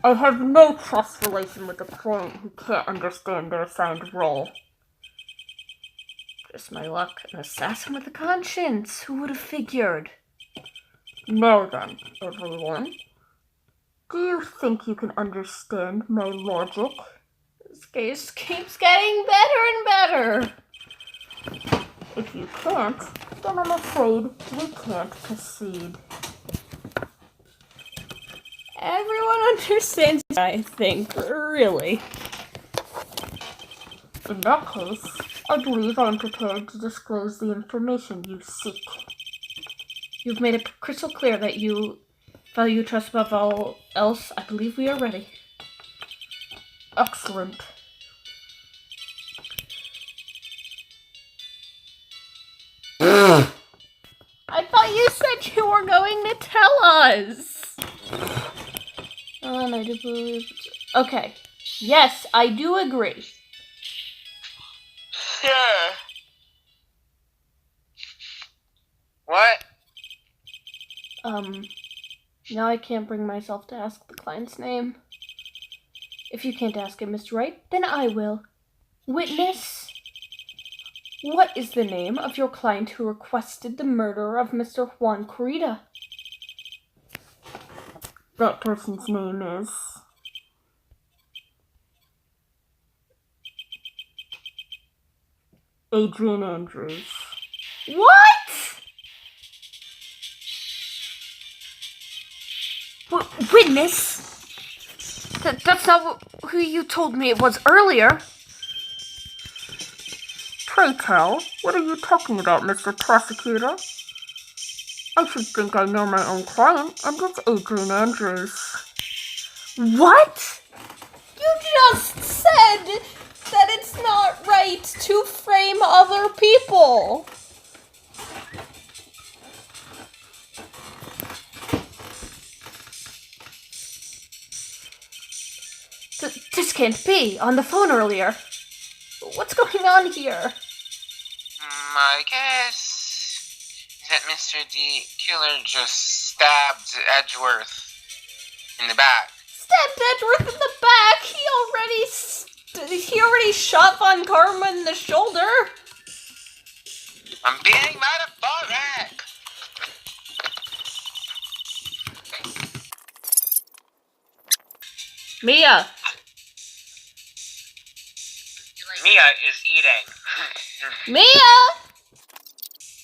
I have no trust relation with a client who can't understand their assigned role. Just my luck, an assassin with a conscience. Who would have figured? Now then, everyone. Do you think you can understand my logic? This case keeps getting better and better. If you can't, then I'm afraid we can't proceed. Everyone understands, I think, really. In that case, I believe I'm prepared to disclose the information you seek. You've made it crystal clear that you value trust above all else. I believe we are ready. Excellent. I thought you said you were going to tell us. And I do believe. Okay. Yes, I do agree. Yeah. What? Now I can't bring myself to ask the client's name. If you can't ask it, Mr. Wright, then I will. Witness, what is the name of your client who requested the murder of Mr. Juan Corrida? That person's name is... Adrian Andrews. What? Witness? That's not who you told me it was earlier. Pray tell, what are you talking about, Mr. Prosecutor? I should think I know my own client, and it's Adrian Andrews. What? You just said that it's not right to frame other people. This can't be. On the phone earlier. What's going on here? I guess that Mr. D. Killer just stabbed Edgeworth in the back. Stabbed Edgeworth in the back? He already shot Von Karma in the shoulder. I'm being metaphoric. Mia is eating. Mia!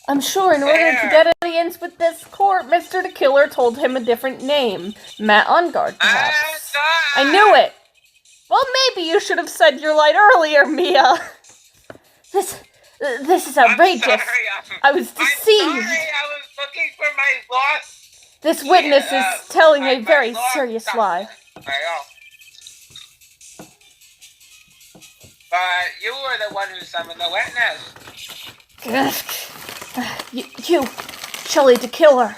I'm sure in order to get audience with this court, Mr. the Killer told him a different name. Matt Ungard, perhaps. I knew it! Well, maybe you should have said your line earlier, Mia. This is outrageous. I was deceived. I'm sorry, I was looking for my lost... This witness is telling a very serious lie. I know. But you were the one who summoned the witness. You, Shelley the Killer.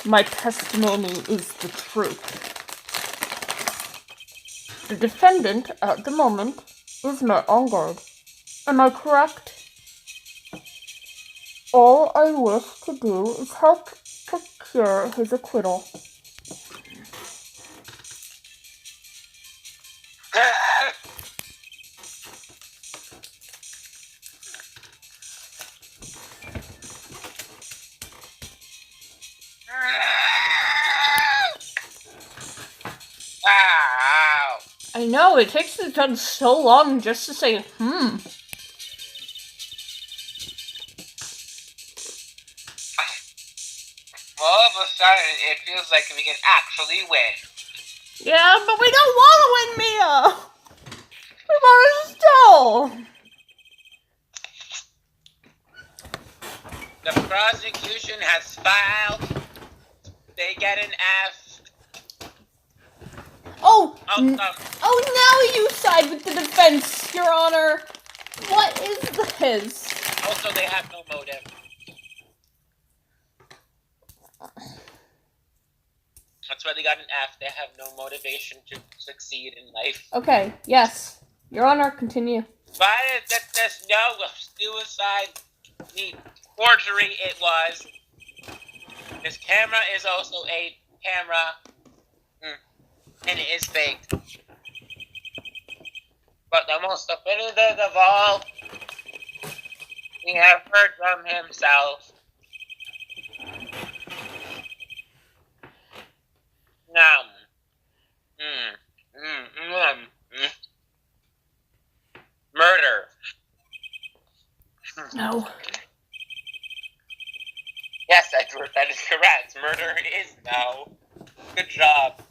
My testimony is the truth. The defendant, at the moment, is Matt Ungard. Am I correct? All I wish to do is help procure his acquittal. Wow. I know, it takes the judge so long just to say, All of a sudden, it feels like we can actually win. Yeah, but we don't want to win, Mia! We want to stall! The prosecution has filed. They get an F. Now you side with the defense, Your Honor. What is this? Also, they have no motive. That's why they got an F. They have no motivation to succeed in life. Okay, yes. Your Honor, continue. But there's no suicide, forgery it was. This camera is also a camera. and it is faked. But the most definitive of all, we have heard from himself. Now, murder. No. Yes, Edward, that is correct. Murder is no. Good job.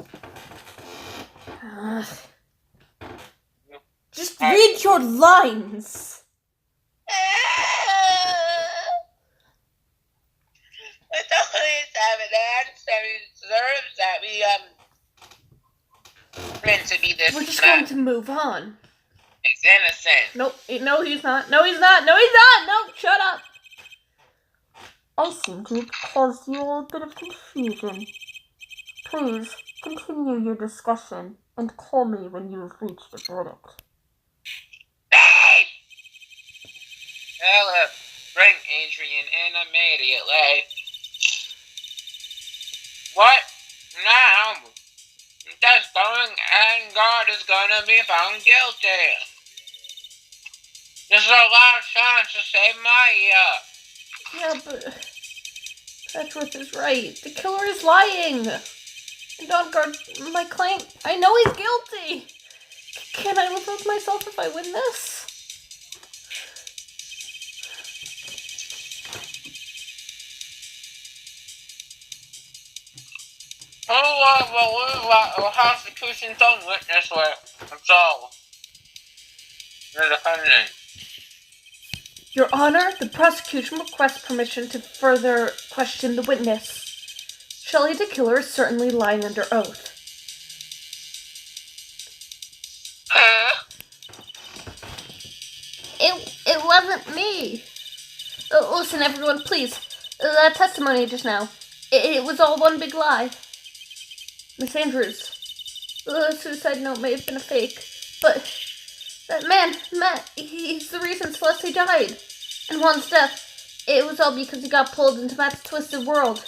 Just read your lines. It's only 7 and 7 deserves that we meant to be this. We're just going to move on. It's innocent. Nope. No, he's not. No, he's not. No, he's not. No, shut up. I seem to have caused you all a bit of confusion. Please, continue your discussion and call me when you have reached a verdict. Hey! Ella, bring Adrian in immediately. What? Now? That's going and God is gonna be found guilty. This is our last chance to save Maya. Yeah, but Petworth is right. The killer is lying. And on guard, my claim. I know he's guilty. Can I live with myself if I win this? The prosecution's own witness with. That's all. The defendant. Your Honor, the prosecution requests permission to further question the witness. Shelley the killer is certainly lying under oath. It wasn't me. Listen, everyone, please. That testimony just now. It was all one big lie. Miss Andrews, the suicide note may have been a fake, but that man, Matt, he's the reason Celeste died. And Juan's death, it was all because he got pulled into Matt's twisted world.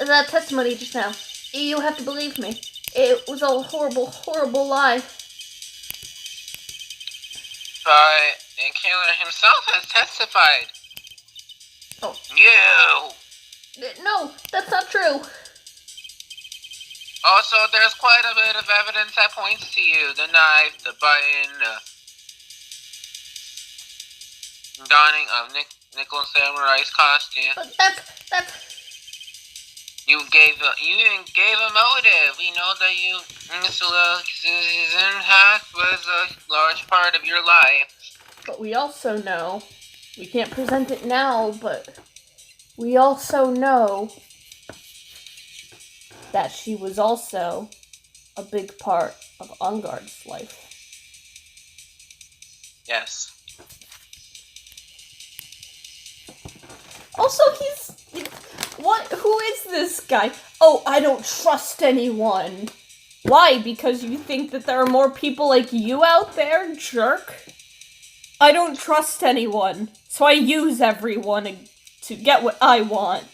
That testimony just now, you have to believe me. It was all a horrible, horrible lie. But the killer himself has testified. Oh. You! No, that's not true. Also, there's quite a bit of evidence that points to you. The knife, the button, donning of Nicholas Samurai's costume. But that's... You even gave a motive. We know that Susan's hack was a large part of your life. But we also know, we can't present it now, but we also know that she was also a big part of Ungard's life. Yes. Also, who is this guy? Oh, I don't trust anyone. Why? Because you think that there are more people like you out there, jerk? I don't trust anyone, so I use everyone to get what I want.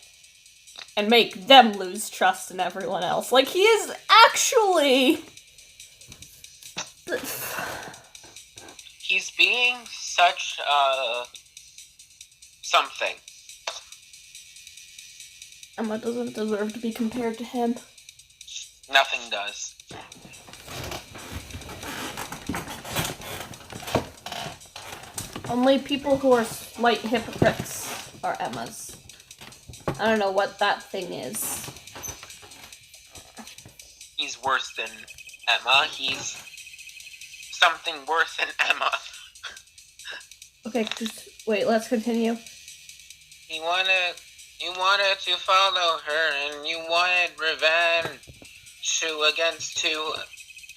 And make them lose trust in everyone else. Like, he is actually... He's being such, something. Emma doesn't deserve to be compared to him. Nothing does. Only people who are slight hypocrites are Emma's. I don't know what that thing is. He's worse than Emma. He's something worse than Emma. Okay, just wait, let's continue. You wanted to follow her, and you wanted revenge to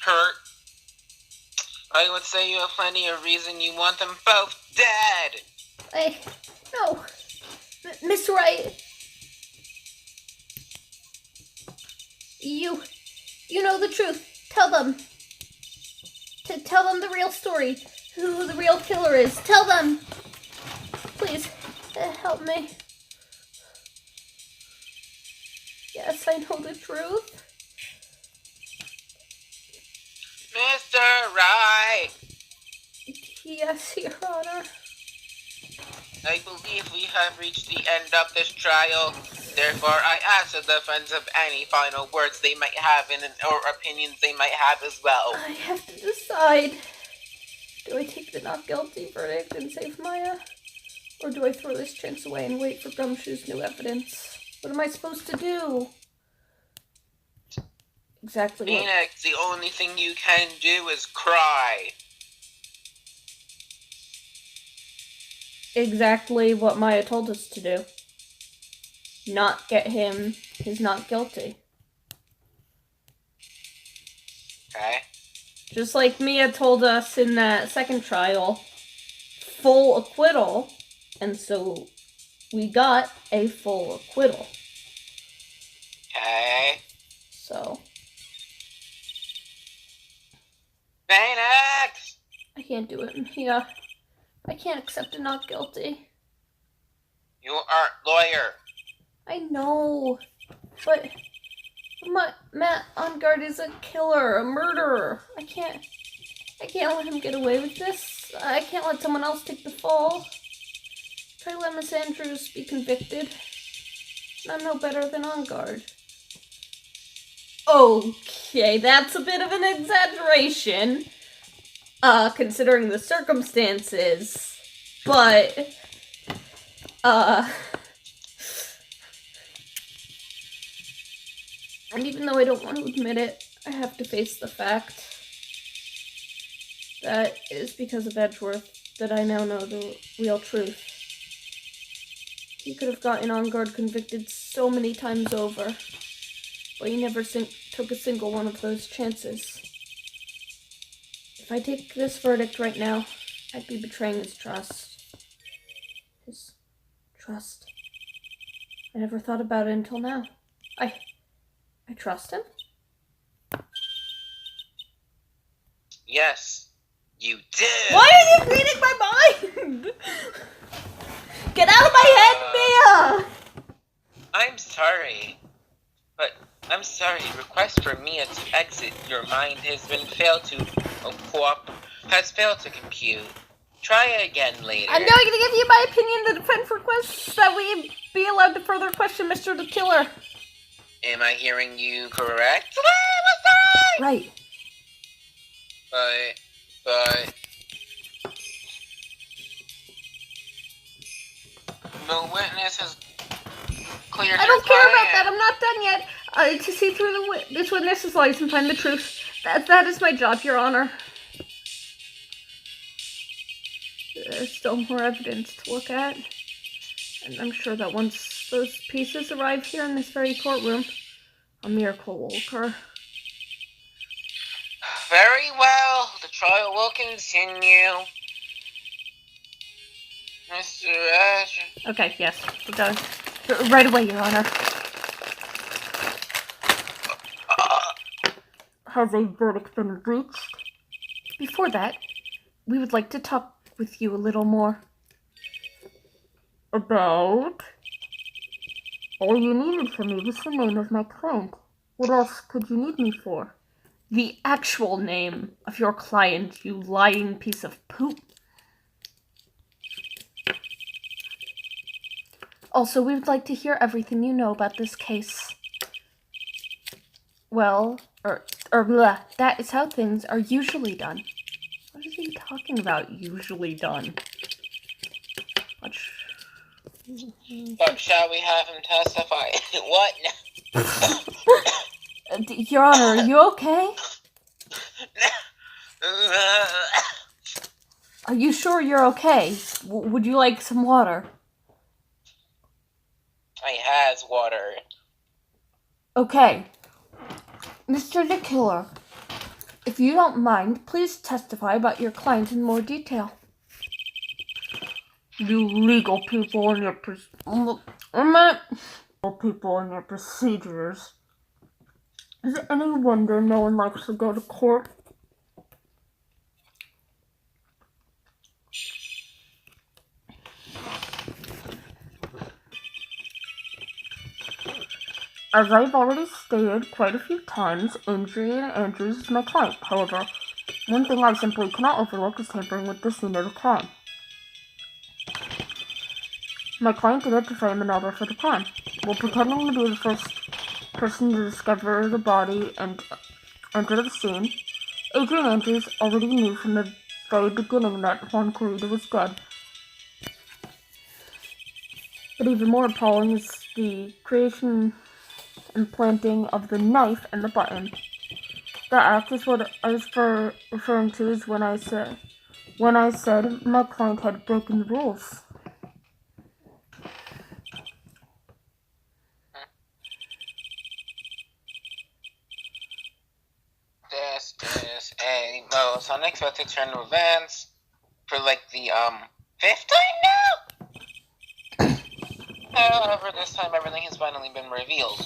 hurt. I would say you have plenty of reason you want them both dead. No. Mr. Wright. You know the truth. Tell them. Tell them the real story. Who the real killer is. Tell them. Please, help me. Yes, I know the truth. Mr. Wright, Yes, Your Honor. I believe we have reached the end of this trial. Therefore, I ask the defense of any final words they might have or opinions they might have as well. I have to decide. Do I take the not guilty verdict and save Maya? Or do I throw this chance away and wait for Gumshoe's new evidence? What am I supposed to do? Exactly. Phoenix, the only thing you can do is cry. Exactly what Maya told us to do. Not get him his not guilty. Okay. Just like Mia told us in that second trial, full acquittal, and so we got a full acquittal. Okay. So. Phoenix! I can't do it, Mia. I can't accept a not guilty. You are lawyer. I know, but Matt on guard is a killer, a murderer. I can't let him get away with this. I can't let someone else take the fall. Try to let Miss Andrews be convicted. I'm no better than on guard. Okay, that's a bit of an exaggeration, considering the circumstances, but, and even though I don't want to admit it, I have to face the fact that it is because of Edgeworth that I now know the real truth. He could have gotten on guard convicted so many times over, but he never took a single one of those chances. If I take this verdict right now, I'd be betraying his trust. His trust. I never thought about it until now. I trust him? Yes, you did. Why are you reading my mind? Get out of my head, Mia! I'm sorry. But, I'm sorry, request for Mia to exit your mind has failed to compute. Try again later. I'm going to give you my opinion. The defense requests that we be allowed to further question Mr. the Killer. Am I hearing you correct? Right. But... The witness has cleared I don't care about that. I'm not done yet. To see through this witness's lies and find the truth. That is my job, Your Honor. There's still more evidence to look at. And I'm sure that once those pieces arrive here in this very courtroom, a miracle will occur. Very well. The trial will continue. Mr. Asher. Okay, yes. We're done. Right away, Your Honor. Has a verdict been reached? Before that, we would like to talk with you a little more. About? All you needed from me was the name of my client. What else could you need me for? The actual name of your client, you lying piece of poop. Also, we would like to hear everything you know about this case. Well, blah, that is how things are usually done. What is he talking about, usually done? But shall we have him testify? What? Your Honor, are you okay? Are you sure you're okay? Would you like some water? I has water. Okay. Mr. the Killer, if you don't mind, please testify about your client in more detail. You legal people and your procedures. Is it any wonder no one likes to go to court? As I've already stated quite a few times, Adrian Andrews is my client. However, One thing I simply cannot overlook is tampering with the scene of the crime. My client did it to frame another for the crime, while pretending to be the first person to discover the body and enter the scene. Adrian Andrews already knew from the very beginning that Juan Corrida was dead. But even more appalling is the creation and planting of the knife and the button. That act is what I was referring to is when I said my client had broken the rules. This is a most unexpected turn of events for like the fifth time now. However, this time everything has finally been revealed.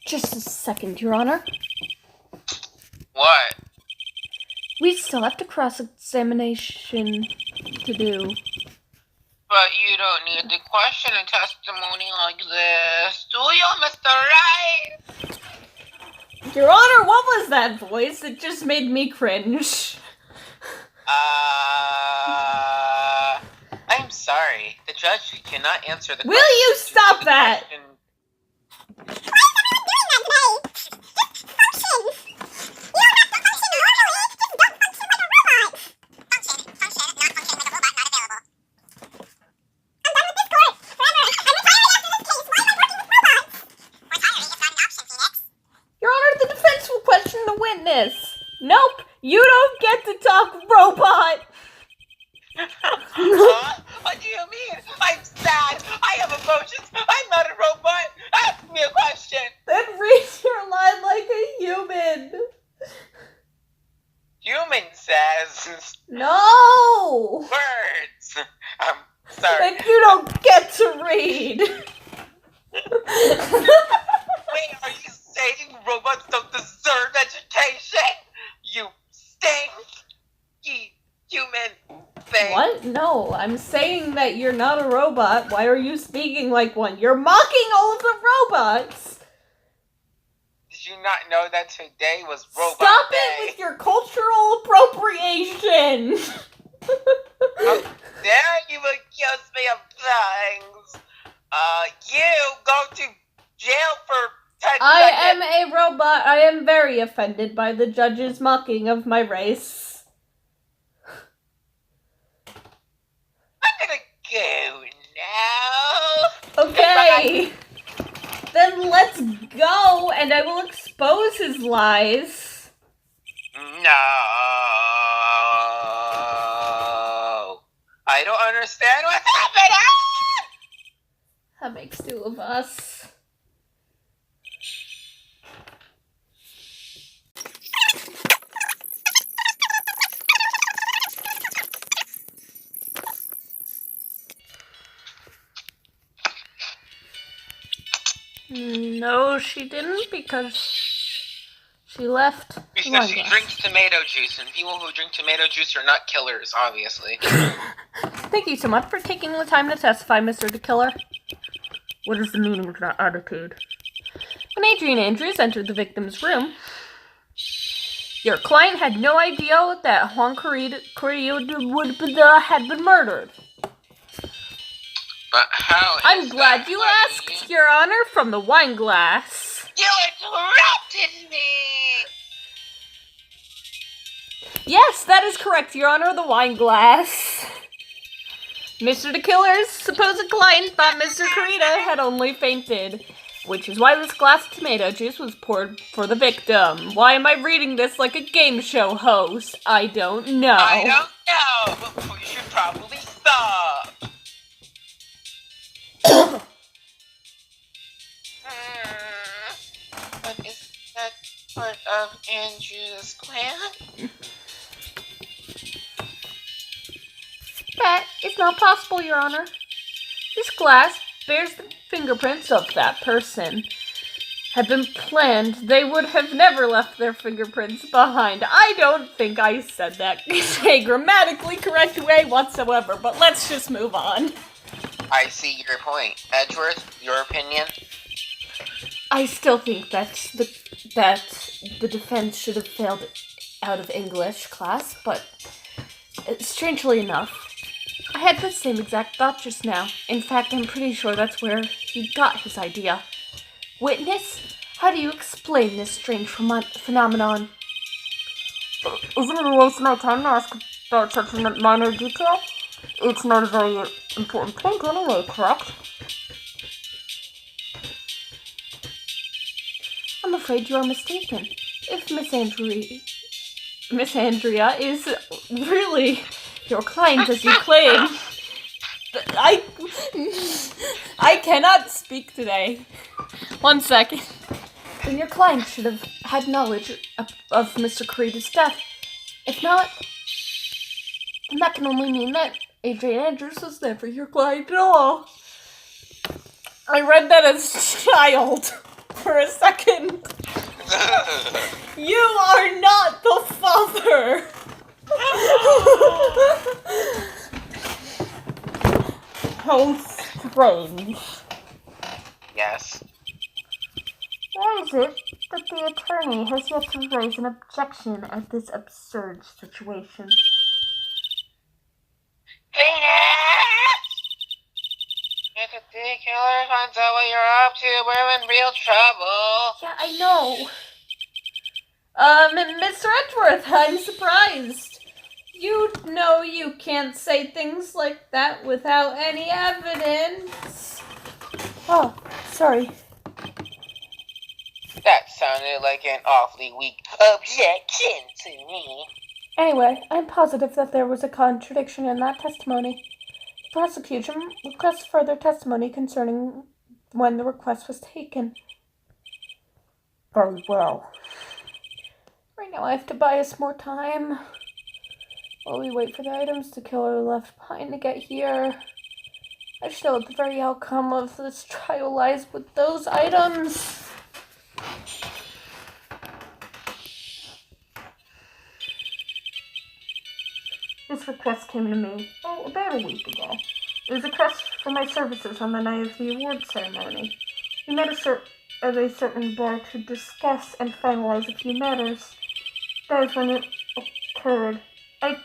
Just a second, Your Honor. What? We still have to cross-examination to do. But you don't need to question a testimony like this, do you, Mr. Wright? Your Honor, what was that voice? It just made me cringe. I'm sorry. The judge cannot answer the question. Will you stop that? Your Honor, the defense will question the witness. Nope, you don't get to talk, robot. Huh? What do you mean? I'm sad. I have emotions. I'm not a robot. Ask me a question. Then read your line like a human. Human says No. words. I'm sorry. Then you don't get to read. Wait, are you saying robots don't deserve education? You stinky human thing. What? No, I'm saying that you're not a robot. Why are you speaking like one? You're mocking all of the robots. Did you not know that today was Robot Stop Day? it with your cultural appropriation. How dare you accuse me of things? You go to jail for 10 I seconds. am a robot. I am very offended by the judge's mocking of my race. I'm gonna go now. Okay. Then let's go, and I will expose his lies. No. I don't understand what's happening. That makes two of us. No, she didn't, because she left. Because she drinks tomato juice, and people who drink tomato juice are not killers, obviously. Thank you so much for taking the time to testify, Mr. the Killer. What is the meaning of that attitude? When Adrian Andrews entered the victim's room, your client had no idea that Juan Corrida had been murdered. But how? I'm glad you asked, Your Honor, from the wine glass. You interrupted me! Yes, that is correct, Your Honor, the wine glass. Mr. the Killer's supposed client thought Mr. Corrida had only fainted, which is why this glass of tomato juice was poured for the victim. Why am I reading this like a game show host? I don't know. I don't know, but you should probably stop. But is that part of Andrew's plan? That is not possible, Your Honor. This glass bears the fingerprints of that person. Had been planned, they would have never left their fingerprints behind. I don't think I said that in a grammatically correct way whatsoever, but let's just move on. I see your point. Edgeworth, your opinion? I still think that the defense should have failed out of English class, but strangely enough, I had the same exact thought just now. In fact, I'm pretty sure that's where he got his idea. Witness, how do you explain this strange phenomenon? Isn't it a waste of my time to ask about such a minor detail? It's not a very important point anyway, correct? I'm afraid you are mistaken. If Miss Andrea is really your client as you claim, I cannot speak today. 1 second. Then your client should have had knowledge of Mr. Creed's death. If not, then that can only mean that Adrian Andrews was never your client at all. I read that as a child for a second. You are not the father! How strange. Yes. Why is it that the attorney has yet to raise an objection at this absurd situation? If the killer finds out what you're up to, we're in real trouble. Yeah, I know. Mr. Edgeworth, I'm surprised. You know you can't say things like that without any evidence. Oh, sorry. That sounded like an awfully weak objection to me. Anyway, I'm positive that there was a contradiction in that testimony. The prosecution requests further testimony concerning when the request was taken. Very well. Right now I have to buy us more time while we wait for the items the killer left behind to get here. I just know that the very outcome of this trial lies with those items. This request came to me, about a week ago. It was a request for my services on the night of the award ceremony. We met at a certain bar to discuss and finalize a few matters. That is when it occurred. I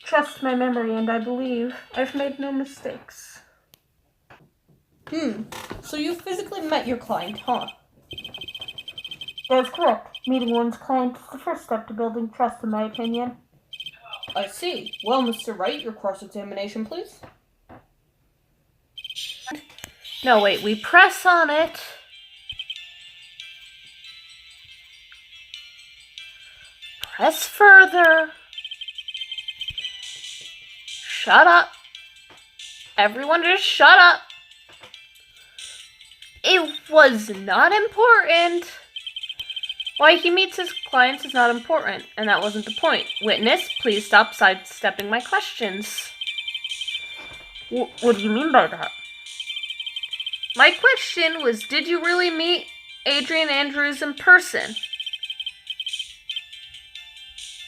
trust my memory, and I believe I've made no mistakes. So you physically met your client, huh? That is correct. Meeting one's client is the first step to building trust, in my opinion. I see. Well, Mr. Wright, your cross-examination, please. No, wait, we press on it. Press further. Shut up. Everyone just shut up. It was not important. Why he meets his clients is not important, and that wasn't the point. Witness, please stop sidestepping my questions. What do you mean by that? My question was, did you really meet Adrian Andrews in person?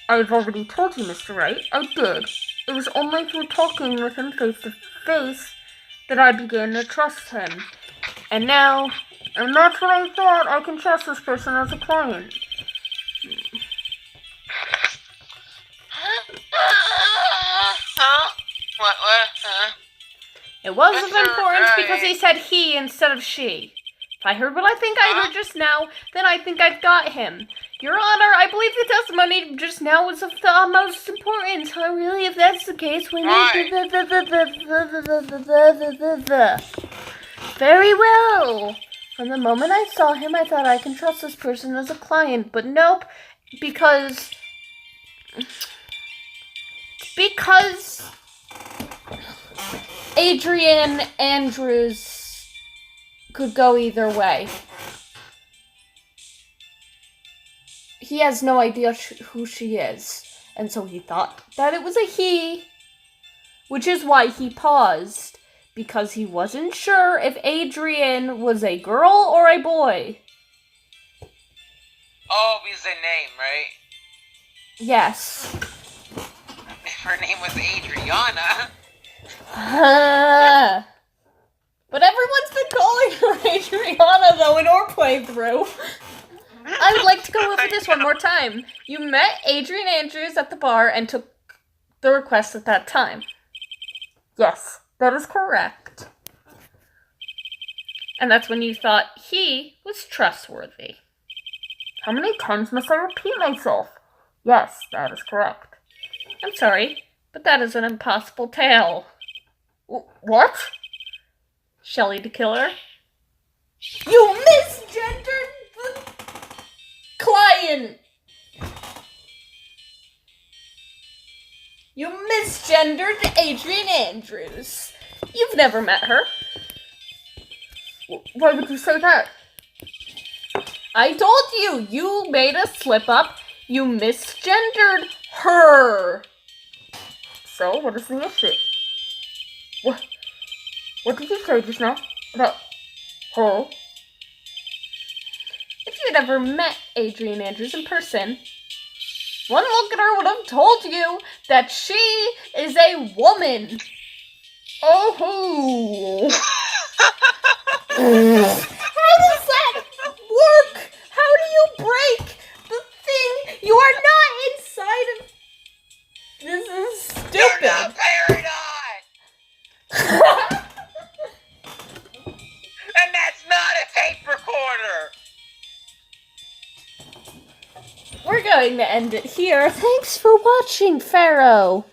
I've already told you, Mr. Wright. I did. It was only through talking with him face to face that I began to trust him. And now, and that's what I thought. I can trust this person as a client. What? it wasn't Mr. important because he Wright. said he instead of she. If I heard what I think I heard just now, then I think I've got him. Your Honor, I believe the testimony just now was of the utmost importance. So really, if that's the case, we need Very well. From the moment I saw him, I thought I can trust this person as a client, but nope, because Adrian Andrews could go either way. He has no idea who she is, and so he thought that it was a he, which is why he paused, because he wasn't sure if Adrian was a girl or a boy. Always a name, right? Yes. If her name was Adriana. But everyone's been calling her Adriana, though, in our playthrough. I would like to go over this one more time. You met Adrian Andrews at the bar and took the request at that time. Yes, that is correct. And that's when you thought he was trustworthy. How many times must I repeat myself? Yes, that is correct. I'm sorry, but that is an impossible tale. What? Shelley the killer. You misgendered the client! You misgendered Adrian Andrews. You've never met her. Why would you say that? I told you, you made a slip up. You misgendered her. So, what is the issue? What did you say just now? About her? If you'd ever met Adrian Andrews in person, one look at her would have told you that she is a woman. Oh! How does that work? How do you break the thing? You are not inside of... This is stupid. You're not paranoid! And that's not a tape recorder! We're going to end it here. Thanks for watching, Pharaoh.